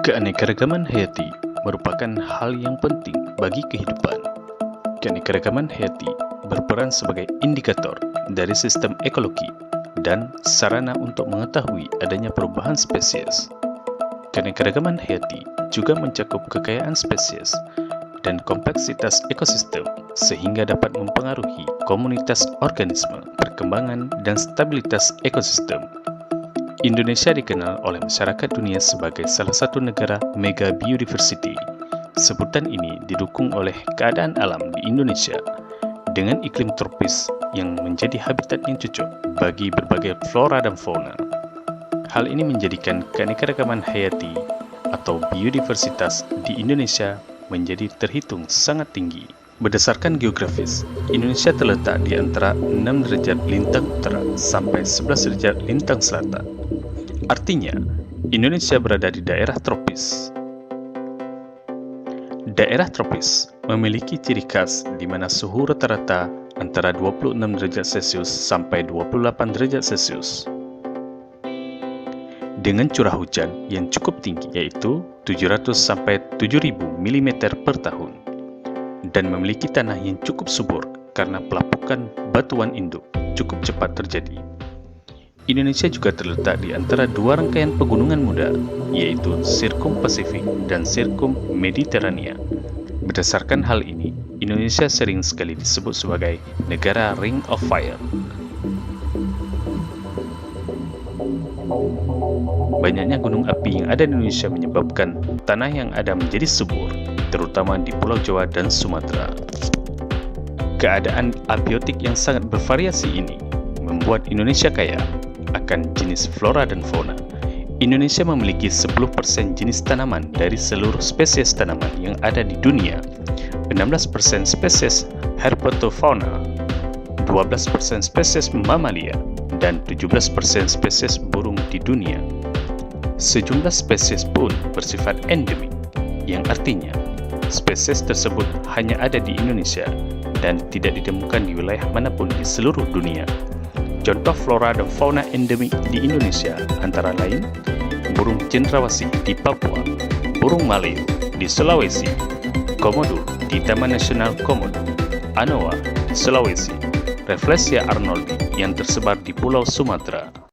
Keanekaragaman hayati merupakan hal yang penting bagi kehidupan. Keanekaragaman hayati berperan sebagai indikator dari sistem ekologi dan sarana untuk mengetahui adanya perubahan spesies. Keanekaragaman hayati juga mencakup kekayaan spesies dan kompleksitas ekosistem sehingga dapat mempengaruhi komunitas organisme, perkembangan, dan stabilitas ekosistem. Indonesia dikenal oleh masyarakat dunia sebagai salah satu negara mega biodiversity. Sebutan ini didukung oleh keadaan alam di Indonesia dengan iklim tropis yang menjadi habitat yang cocok bagi berbagai flora dan fauna. Hal ini menjadikan keanekaragaman hayati atau biodiversitas di Indonesia menjadi terhitung sangat tinggi. Berdasarkan geografis, Indonesia terletak di antara 6 derajat lintang utara sampai 11 derajat lintang selatan. Artinya, Indonesia berada di daerah tropis. Daerah tropis memiliki ciri khas di mana suhu rata-rata antara 26 derajat Celcius sampai 28 derajat Celcius. Dengan curah hujan yang cukup tinggi yaitu 700 sampai 7000 mm per tahun dan memiliki tanah yang cukup subur karena pelapukan batuan induk cukup cepat terjadi. Indonesia juga terletak di antara dua rangkaian pegunungan muda, yaitu Sirkum Pasifik dan Sirkum Mediterania. Berdasarkan hal ini, Indonesia sering sekali disebut sebagai negara Ring of Fire. Banyaknya gunung api yang ada di Indonesia menyebabkan tanah yang ada menjadi subur, terutama di Pulau Jawa dan Sumatera. Keadaan abiotik yang sangat bervariasi ini membuat Indonesia kaya akan jenis flora dan fauna. Indonesia memiliki 10% jenis tanaman dari seluruh spesies tanaman yang ada di dunia, 16% spesies herpetofauna, 12% spesies mamalia, dan 17% spesies burung di dunia. Sejumlah spesies pun bersifat endemik, yang artinya spesies tersebut hanya ada di Indonesia dan tidak ditemukan di wilayah manapun di seluruh dunia. Contoh flora dan fauna endemik di Indonesia antara lain burung cendrawasih di Papua, burung maleo di Sulawesi, komodo di Taman Nasional Komodo, anoa di Sulawesi, Rafflesia arnoldi yang tersebar di Pulau Sumatera.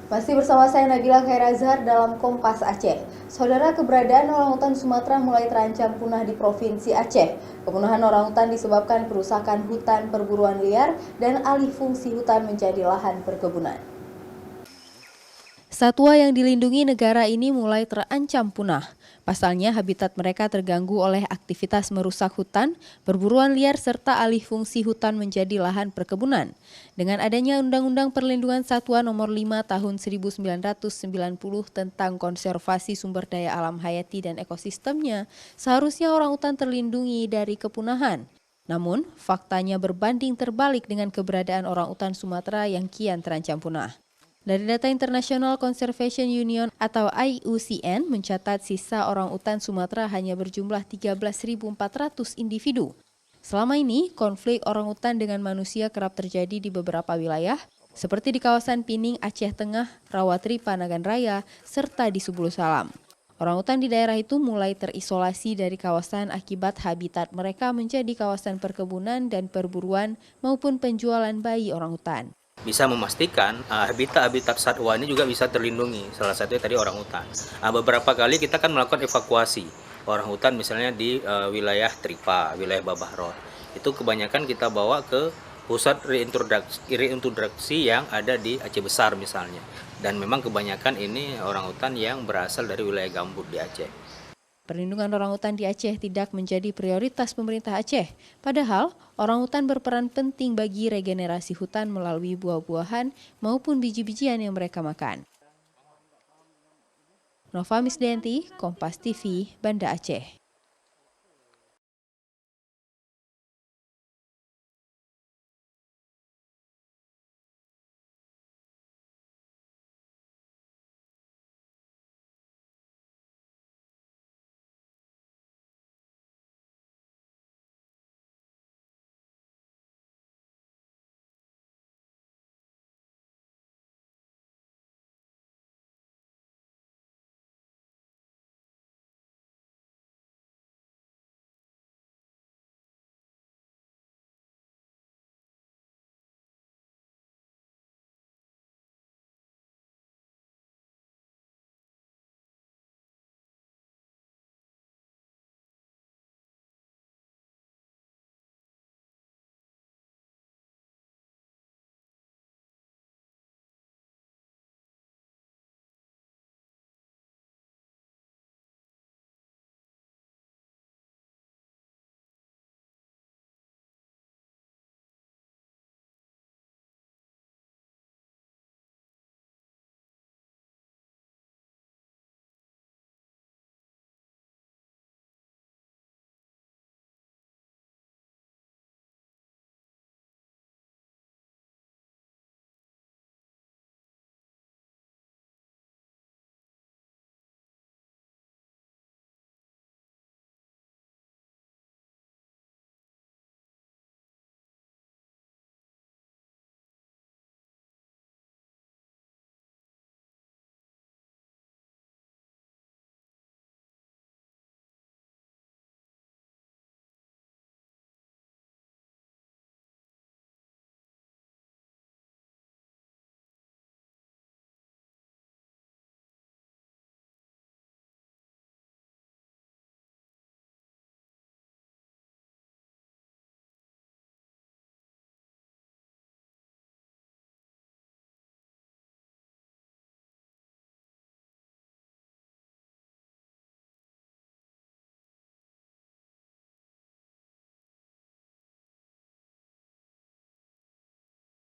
Masih bersama saya Nabila Khairazhar dalam Kompas Aceh. Saudara, keberadaan orangutan Sumatera mulai terancam punah di Provinsi Aceh. Kepunahan orangutan disebabkan kerusakan hutan perburuan liar dan alih fungsi hutan menjadi lahan perkebunan. Satwa yang dilindungi negara ini mulai terancam punah. Pasalnya habitat mereka terganggu oleh aktivitas merusak hutan, perburuan liar serta alih fungsi hutan menjadi lahan perkebunan. Dengan adanya Undang-Undang Perlindungan Satwa Nomor 5 Tahun 1990 tentang konservasi sumber daya alam hayati dan ekosistemnya, seharusnya orangutan terlindungi dari kepunahan. Namun, faktanya berbanding terbalik dengan keberadaan orangutan Sumatera yang kian terancam punah. Dari data International Conservation Union atau IUCN mencatat sisa orangutan Sumatera hanya berjumlah 13.400 individu. Selama ini, konflik orangutan dengan manusia kerap terjadi di beberapa wilayah, seperti di kawasan Pining, Aceh Tengah, Rawatri, Panagan Raya, serta di Subulu Salam. Orangutan di daerah itu mulai terisolasi dari kawasan akibat habitat mereka menjadi kawasan perkebunan dan perburuan maupun penjualan bayi orangutan. Bisa memastikan habitat-habitat satwa ini juga bisa terlindungi. Salah satunya tadi orangutan. Beberapa kali kita kan melakukan evakuasi orangutan misalnya di wilayah Tripa, wilayah Babahrot. Itu kebanyakan kita bawa ke pusat reintroduksi yang ada di Aceh Besar misalnya. Dan memang kebanyakan ini orangutan yang berasal dari wilayah gambut di Aceh. Perlindungan orangutan di Aceh tidak menjadi prioritas pemerintah Aceh. Padahal, orangutan berperan penting bagi regenerasi hutan melalui buah-buahan maupun biji-bijian yang mereka makan. Nova Misdayanti, Kompas TV, Banda Aceh.